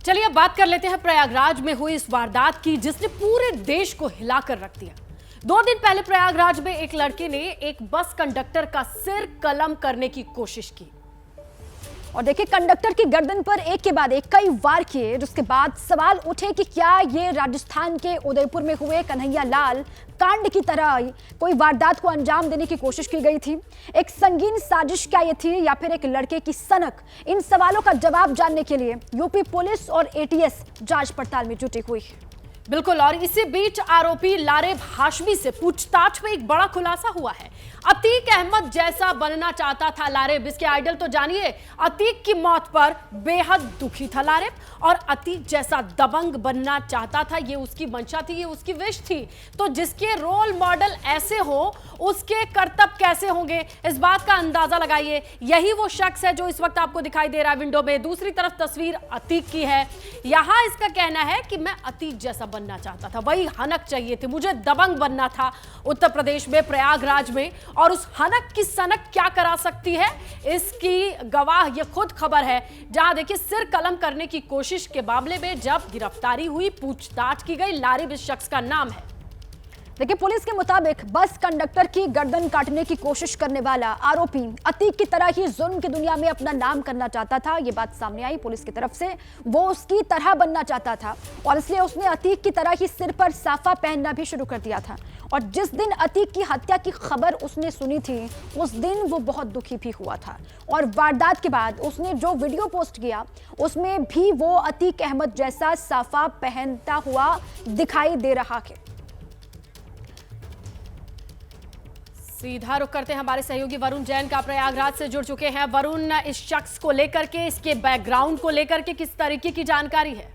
चलिए अब बात कर लेते हैं प्रयागराज में हुई इस वारदात की जिसने पूरे देश को हिलाकर रख दिया। 2 दिन पहले प्रयागराज में एक लड़के ने एक बस कंडक्टर का सिर कलम करने की कोशिश की और देखिए कंडक्टर की गर्दन पर एक के बाद एक कई वार किए, जिसके बाद सवाल उठे कि क्या ये राजस्थान के उदयपुर में हुए कन्हैया लाल कांड की तरह कोई वारदात को अंजाम देने की कोशिश की गई थी। एक संगीन साजिश क्या ये थी या फिर एक लड़के की सनक? इन सवालों का जवाब जानने के लिए यूपी पुलिस और एटीएस जांच पड़ताल में जुटी हुई है। बिल्कुल, और इसी बीच आरोपी लारेब हाशमी से पूछताछ में एक बड़ा खुलासा हुआ है। अतीक अहमद जैसा बनना चाहता था लारेब, इसके आइडल तो जानिए। अतीक की मौत पर बेहद दुखी था लारेब, और अतीक जैसा दबंग बनना चाहता था, ये उसकी मंशा थी, ये उसकी विश थी। तो जिसके रोल मॉडल ऐसे हो उसके करतब कैसे होंगे, इस बात का अंदाजा लगाइए। यही वो शख्स है जो इस वक्त आपको दिखाई दे रहा है विंडो में। दूसरी तरफ तस्वीर अतीक की है। यहां इसका कहना है कि मैं अतीक जैसा बनना चाहता था, वही हनक चाहिए थी, मुझे दबंग बनना था उत्तर प्रदेश में प्रयागराज में। और उस हनक की सनक क्या करा सकती है, इसकी गवाह ये खुद खबर है। जहां देखिए सिर कलम करने की कोशिश के मामले में जब गिरफ्तारी हुई, पूछताछ की गई, लारेब इस शख्स का नाम है। देखिए पुलिस के मुताबिक बस कंडक्टर की गर्दन काटने की कोशिश करने वाला आरोपी अतीक की तरह ही जुल्म की दुनिया में अपना नाम करना चाहता था। ये बात सामने आई पुलिस की तरफ से। वो उसकी तरह बनना चाहता था और इसलिए उसने अतीक की तरह ही सिर पर साफा पहनना भी शुरू कर दिया था। और जिस दिन अतीक की हत्या की खबर उसने सुनी थी, उस दिन वो बहुत दुखी भी हुआ था। और वारदात के बाद उसने जो वीडियो पोस्ट किया उसमें भी वो अतीक अहमद जैसा साफा पहनता हुआ दिखाई दे रहा है। सीधा रुख करते हैं, हमारे सहयोगी वरुण जैन का प्रयागराज से जुड़ चुके हैं। वरुण, इस शख्स को लेकर के, इसके बैकग्राउंड को लेकर के किस तरीके की जानकारी है?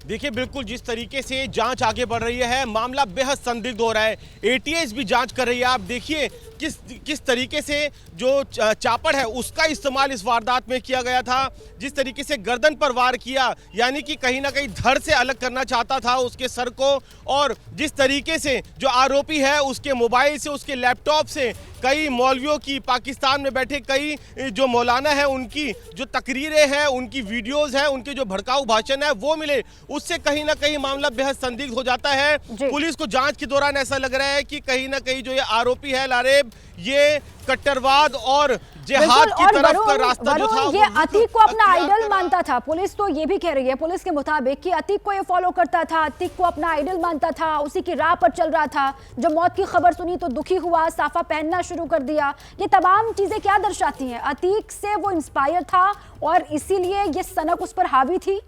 देखिए बिल्कुल जिस तरीके से जांच आगे बढ़ रही है, मामला बेहद संदिग्ध हो रहा है। एटीएस भी जांच कर रही है। आप देखिए किस तरीके से जो चापड़ है उसका इस्तेमाल इस वारदात में किया गया था। जिस तरीके से गर्दन पर वार किया, यानी कि कहीं ना कहीं धड़ से अलग करना चाहता था उसके सर को। और जिस तरीके से जो आरोपी है उसके मोबाइल से, उसके लैपटॉप से कई मौलवियों की, पाकिस्तान में बैठे कई जो मौलाना है उनकी जो तकरीरें हैं, उनकी वीडियोस हैं, उनके जो भड़काऊ भाषण है वो मिले। उससे कहीं ना कहीं मामला बेहद संदिग्ध हो जाता है। पुलिस को जांच के दौरान ऐसा लग रहा है कि कहीं ना कहीं जो ये आरोपी है लारेब, ये कट्टरवाद और जिहाद की तरफ का रास्ता जो था ये अतीक को अपना आइडल मानता था। पुलिस तो ये भी कह रही है पुलिस के मुताबिक कि अतीक को ये फॉलो करता था, अतीक को अपना आइडल मानता था, उसी की राह पर चल रहा था। जब मौत की खबर सुनी तो दुखी हुआ, साफा पहनना शुरू कर दिया। ये तमाम चीजें क्या दर्शाती हैं? अतीक से वो इंस्पायर था और इसीलिए ये सनक उस पर हावी थी।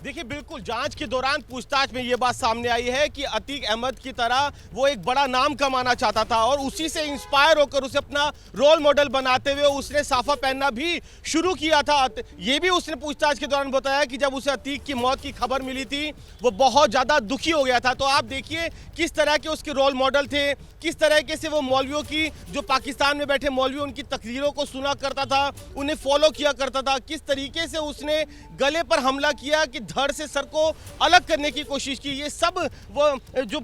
देखिए बिल्कुल जांच के दौरान पूछताछ में ये बात सामने आई है कि अतीक अहमद की तरह वो एक बड़ा नाम कमाना चाहता था और उसी से इंस्पायर होकर उसे अपना रोल मॉडल बनाते हुए उसने साफा पहनना भी शुरू किया था। ये भी उसने पूछताछ के दौरान बताया कि जब उसे अतीक की मौत की खबर मिली थी वो बहुत ज़्यादा दुखी हो गया था। तो आप देखिए किस तरह के उसके रोल मॉडल थे, किस तरीके से वो मौलवियों की, जो पाकिस्तान में बैठे मौलवी, उनकी तकरीरों को सुना करता था, उन्हें फॉलो किया करता था। किस तरीके से उसने गले पर हमला किया कि धड़ से सर को अलग करने की कोशिश की। ये सब वो जो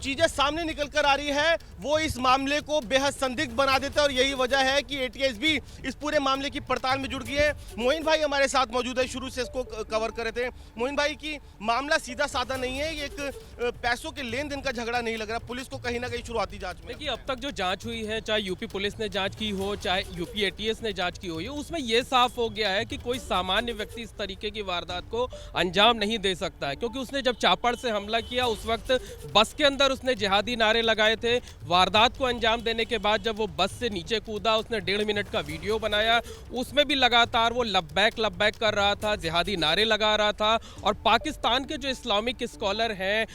चीजें सामने निकल कर आ रही है वो इस मामले को बेहद संदिग्ध बना देता है और यही वजह है कि एटीएस भी इस पूरे मामले की पड़ताल में जुड़ गई है। मोइन भाई हमारे साथ मौजूद है, शुरू से इसको कवर कर रहे थे। मोइन भाई की मामला सीधा साधा नहीं है, ये एक पैसों के लेन देन का झगड़ा नहीं लग रहा। पुलिस को कहीं ना कहीं शुरुआती जांच में, देखिए अब तक जो जांच हुई है, चाहे यूपी पुलिस ने जांच की हो, चाहे यूपी एटीएस ने जांच की हो, उसमें यह साफ हो गया है कि कोई सामान्य व्यक्ति इस तरीके की वारदात को अंजाम नहीं दे सकता है। क्योंकि उसने जब चापड़ से हमला किया उस वक्त बस के अंदर उसने जिहादी नारे लगाए थे। वारदात को अंजाम देने के बाद जब वो बस से नीचे कूदा, उसने 1.5 मिनट का वीडियो बनाया, उसमें भी लगातार वो लब्बैक कर रहा था, जिहादी नारे लगा रहा था। और पाकिस्तान के जो इस्लामिक स्कॉलर हैं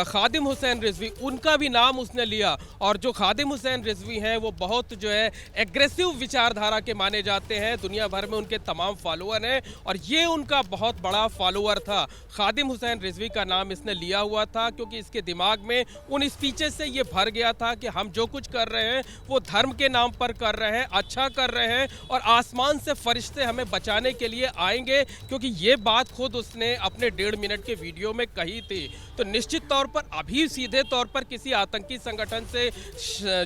खादिम हुसैन रिजवी, उनका भी नाम उसने लिया। और जो खादिम हुसैन रिजवी हैं वो बहुत जो है एग्रेसिव विचारधारा के माने जाते हैं, दुनिया भर में उनके तमाम फॉलोअर हैं और ये उनका बहुत बड़ा फॉलोअर था। खादिम हुसैन रिजवी का नाम इसने लिया हुआ था क्योंकि इसके दिमाग में उन स्पीचेस से ये भर गया था कि हम जो कुछ कर रहे हैं वो धर्म के नाम पर कर रहे हैं, अच्छा कर रहे हैं और आसमान से फरिश्ते हमें बचाने के लिए आएंगे, क्योंकि ये बात खुद उसने अपने 1.5 मिनट के वीडियो में कही थी। तो निश्चित तौर पर अभी सीधे तौर पर किसी आतंकी संगठन से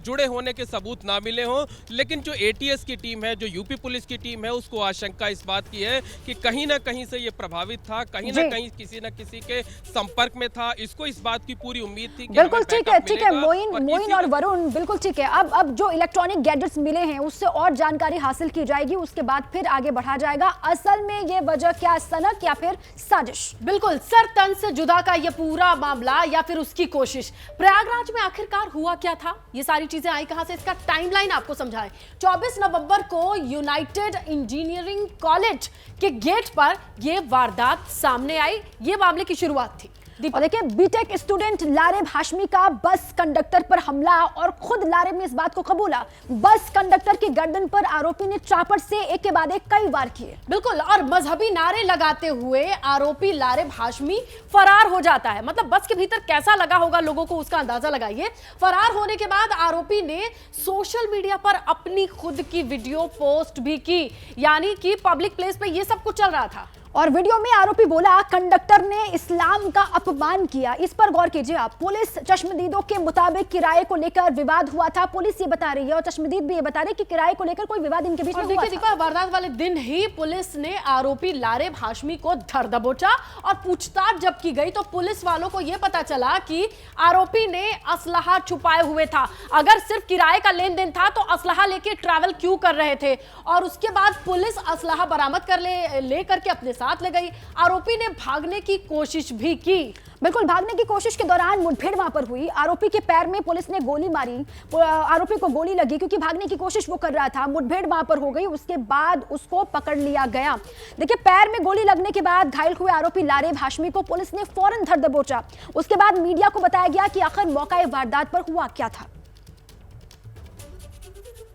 जुड़े होने के सबूत ना मिले हों, लेकिन जो एटीएस की टीम है, जो यूपी पुलिस की टीम है, उसको आशंका इस बात की है कि कहीं ना कहीं से ये प्रभावित था, कहीं ना कहीं किसी न किसी के संपर्क में था। इसको इस बात की पूरी उम्मीद थी कि बिल्कुल ठीक है मोइन और वरुण, बिल्कुल ठीक है। अब जो इलेक्ट्रॉनिक गैजेट्स मिले हैं उससे और जानकारी हासिल की जाएगी, उसके बाद फिर आगे बढ़ा जाएगा। असल में ये वजह क्या, सनक या फिर साजिश? बिल्कुल सर तन से जुदा का ये पूरा मामला या फिर उसकी कोशिश। प्रयागराज में आखिरकार हुआ क्या था, ये सारी चीजें आई कहां से, इसका टाइमलाइन आपको समझाएं। 24 नवंबर को यूनाइटेड इंजीनियरिंग कॉलेज के गेट पर यह वारदात सामने आई। ये मामले की शुरुआत थी। और देखिए, बीटेक स्टूडेंट लारेब हाशमी का बस कंडक्टर पर हमला, और खुद लारेब ने इस बात को कबूला। बस कंडक्टर की गर्दन पर आरोपी ने चापड़ से एक के बाद एक कई वार किए। बिल्कुल, और मजहबी नारे लगाते हुए आरोपी लारेब हाशमी फरार हो जाता है। मतलब बस के भीतर कैसा लगा होगा लोगों को, उसका अंदाजा लगाइए। फरार होने के बाद आरोपी ने सोशल मीडिया पर अपनी खुद की वीडियो पोस्ट भी की, यानी कि पब्लिक प्लेस पे ये सब कुछ चल रहा था। और वीडियो में आरोपी बोला, कंडक्टर ने इस्लाम का अपमान किया। इस पर गौर कीजिए आप। पुलिस चश्मदीदों के मुताबिक किराए को लेकर विवाद हुआ था, पुलिस ये बता रही है, और चश्मदीद भी ये बता रहे कि किराए को लेकर कोई विवाद इनके बीच में हुआ था। वारदात वाले दिन ही पुलिस ने आरोपी लारेब हाशमी को धर दबोचा, और पूछताछ जब की गई तो पुलिस वालों को यह पता चला कि आरोपी ने असलहा छुपाए हुए था। अगर सिर्फ किराए का लेन देन था तो असलहा लेके ट्रैवल क्यों कर रहे थे? और उसके बाद पुलिस असलहा बरामद कर लेकर के अपने साथ ले गई। आरोपी ने भागने की कोशिश भी की। बिल्कुल, भागने की कोशिश के दौरान मुठभेड़ वहां पर हुई। आरोपी के पैर में पुलिस ने गोली मारी, आरोपी को गोली लगी क्योंकि भागने की कोशिश वो कर रहा था। मुठभेड़ वहां पर हो गई, उसके बाद उसको पकड़ लिया गया। देखिए, पैर में गोली लगने के बाद घायल हुए आरोपी लारेब हाशमी को पुलिस ने फौरन धर दबोचा। उसके बाद मीडिया को बताया गया कि आखिर मौका वारदात पर हुआ क्या था।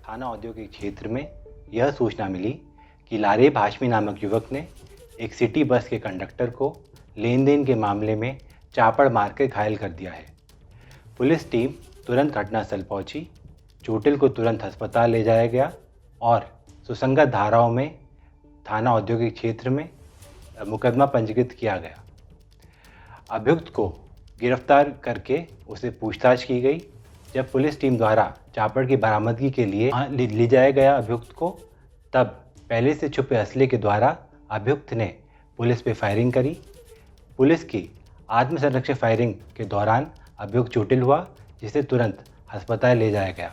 थाना औद्योगिक क्षेत्र में यह सूचना मिली कि लारेब हाशमी नामक युवक ने एक सिटी बस के कंडक्टर को लेन देन के मामले में चापड़ मारकर घायल कर दिया है। पुलिस टीम तुरंत घटनास्थल पहुंची, चोटिल को तुरंत अस्पताल ले जाया गया और सुसंगत धाराओं में थाना औद्योगिक क्षेत्र में मुकदमा पंजीकृत किया गया। अभियुक्त को गिरफ्तार करके उसे पूछताछ की गई। जब पुलिस टीम द्वारा चापड़ की बरामदगी के लिए ले जाया गया अभियुक्त को, तब पहले से छुपे असले के द्वारा अभियुक्त ने पुलिस पे फायरिंग करी। पुलिस की आत्मसंरक्षण फायरिंग के दौरान अभियुक्त चोटिल हुआ, जिसे तुरंत अस्पताल ले जाया गया।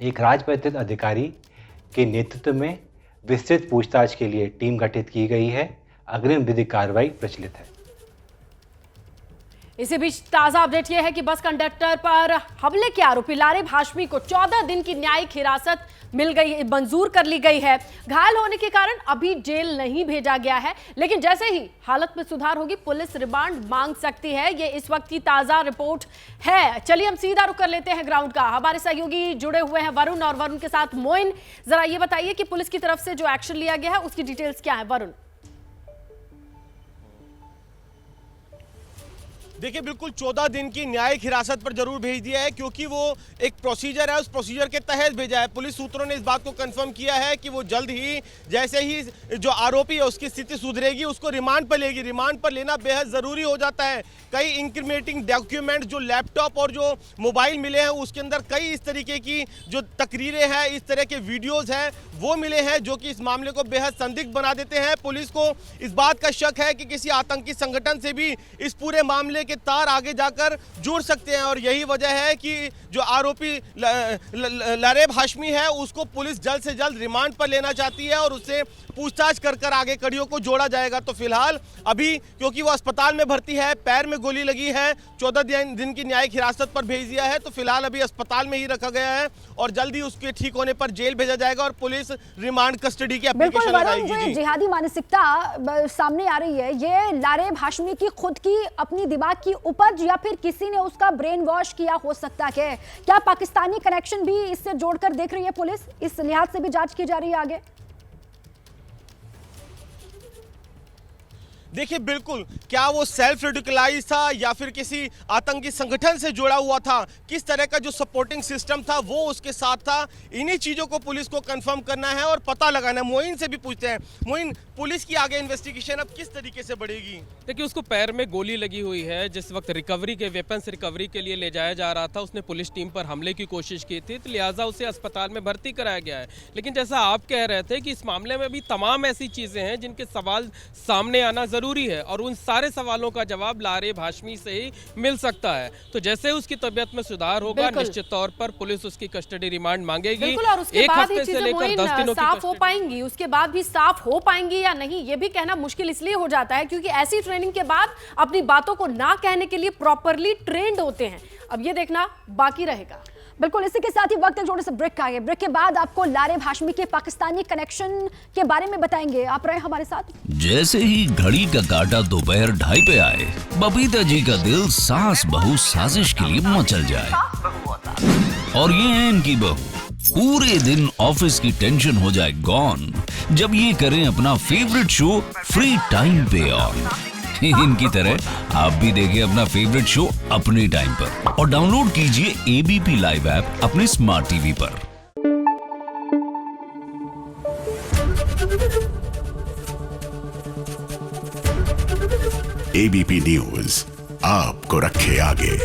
एक राजपत्रित अधिकारी के नेतृत्व में विस्तृत पूछताछ के लिए टीम गठित की गई है। अग्रिम विधिक कार्रवाई प्रचलित है। इसी बीच ताजा अपडेट यह है कि बस कंडक्टर पर हमले के आरोपी लारेब हाशमी को 14 दिन की न्यायिक हिरासत मिल गई, मंजूर कर ली गई है। घायल होने के कारण अभी जेल नहीं भेजा गया है, लेकिन जैसे ही हालत में सुधार होगी पुलिस रिमांड मांग सकती है। ये इस वक्त की ताजा रिपोर्ट है। चलिए हम सीधा रुख कर लेते हैं ग्राउंड का। हमारे सहयोगी जुड़े हुए हैं वरुण, और वरुण के साथ मोइन। जरा ये बताइए कि पुलिस की तरफ से जो एक्शन लिया गया है उसकी डिटेल्स क्या है वरुण? देखिए, बिल्कुल 14 दिन की न्यायिक हिरासत पर जरूर भेज दिया है, क्योंकि वो एक प्रोसीजर है, उस प्रोसीजर के तहत भेजा है। पुलिस सूत्रों ने इस बात को कंफर्म किया है कि वो जल्द ही, जैसे ही जो आरोपी है उसकी स्थिति सुधरेगी, उसको रिमांड पर लेगी। रिमांड पर लेना बेहद ज़रूरी हो जाता है। कई इंक्रिमिनेटिंग डॉक्यूमेंट, जो लैपटॉप और जो मोबाइल मिले हैं, उसके अंदर कई इस तरीके की जो तकरीरें हैं, इस तरह के वीडियोज़ हैं, वो मिले हैं, जो कि इस मामले को बेहद संदिग्ध बना देते हैं। पुलिस को इस बात का शक है कि किसी आतंकी संगठन से भी इस पूरे मामले के तार आगे जाकर जुड़ सकते हैं, और यही वजह है कि जो आरोपी लारेब हाशमी है उसको पुलिस जल्द से जल्द रिमांड पर लेना चाहती है और उससे पूछताछ कर आगे कड़ियों को जोड़ा जाएगा। तो फिलहाल अभी, क्योंकि वो अस्पताल में भर्ती है, पैर में गोली लगी है, 14 दिन की न्यायिक हिरासत पर भेज दिया है, तो फिलहाल अभी अस्पताल में ही रखा गया है और जल्दी उसके ठीक होने पर जेल भेजा जाएगा और पुलिस रिमांड कस्टडी की एप्लीकेशन लगाएगी। जिहादी मानसिकता सामने आ रही है, ये लारेब हाशमी की खुद की अपनी दिमाग की उपज या फिर किसी ने उसका ब्रेन वॉश किया हो सकता है? क्या पाकिस्तानी कनेक्शन भी इससे जोड़कर देख रही है पुलिस? इस लिहाज से भी जांच की जा रही है आगे? देखिए बिल्कुल, क्या वो सेल्फ रेडिकलाइज था या फिर किसी आतंकी संगठन से जुड़ा हुआ था, किस तरह का जो सपोर्टिंग सिस्टम था वो उसके साथ था, इन्हीं चीज़ों को पुलिस को कंफर्म करना है और पता लगाना है। मोइन से भी पूछते हैं, मोइन पुलिस की आगे इन्वेस्टिगेशन अब किस तरीके से बढ़ेगी? देखिए उसको पैर में गोली लगी हुई है, जिस वक्त रिकवरी के वेपन्स रिकवरी के लिए ले जाया जा रहा था उसने पुलिस टीम पर हमले की कोशिश की थी, तो लिहाजा उसे अस्पताल में भर्ती कराया गया है। लेकिन जैसा आप कह रहे थे कि इस मामले में भी तमाम ऐसी चीज़ें हैं जिनके सवाल सामने आना ज़रूरी है और उन सारे सवालों का जवाब लारेब हाशमी से ही मिल सकता है। तो जैसे उसकी तबीयत में सुधार होगा निश्चित तौर पर पुलिस उसकी कस्टडी रिमांड मांगेगी। बिल्कुल, और उसके एक बाद ही हफ्ते से चीजें लेकर 10 दिनों की साफ हो कस्टडी। पाएंगी, उसके बाद भी साफ हो पाएंगी या नहीं ये भी कहना मुश्किल इसलिए हो जाता है क्योंकि ऐसी ट्रेनिंग के बाद अपनी बातों को ना कहने के लिए प्रॉपरली ट्रेंड होते हैं। अब ये देखना बाकी रहेगा। बिल्कुल, इसी के साथ ही वक्त एक छोटे से ब्रेक का है। ब्रेक के बाद आपको लारेब हाशमी के पाकिस्तानी कनेक्शन के बारे में बताएंगे। आप रहे हमारे साथ। जैसे ही घड़ी का काटा दोपहर 2:30 पे आए, बबीता जी का दिल सास बहू साजिश के लिए मचल जाए। और ये है इनकी बहू, पूरे दिन ऑफिस की टेंशन हो जाए गॉन जब ये करें अपना फेवरेट शो फ्री टाइम पे ऑन। इनकी तरह आप भी देखिए अपना फेवरेट शो अपने टाइम पर और डाउनलोड कीजिए एबीपी लाइव ऐप अपने स्मार्ट टीवी पर। एबीपी न्यूज आपको रखे आगे।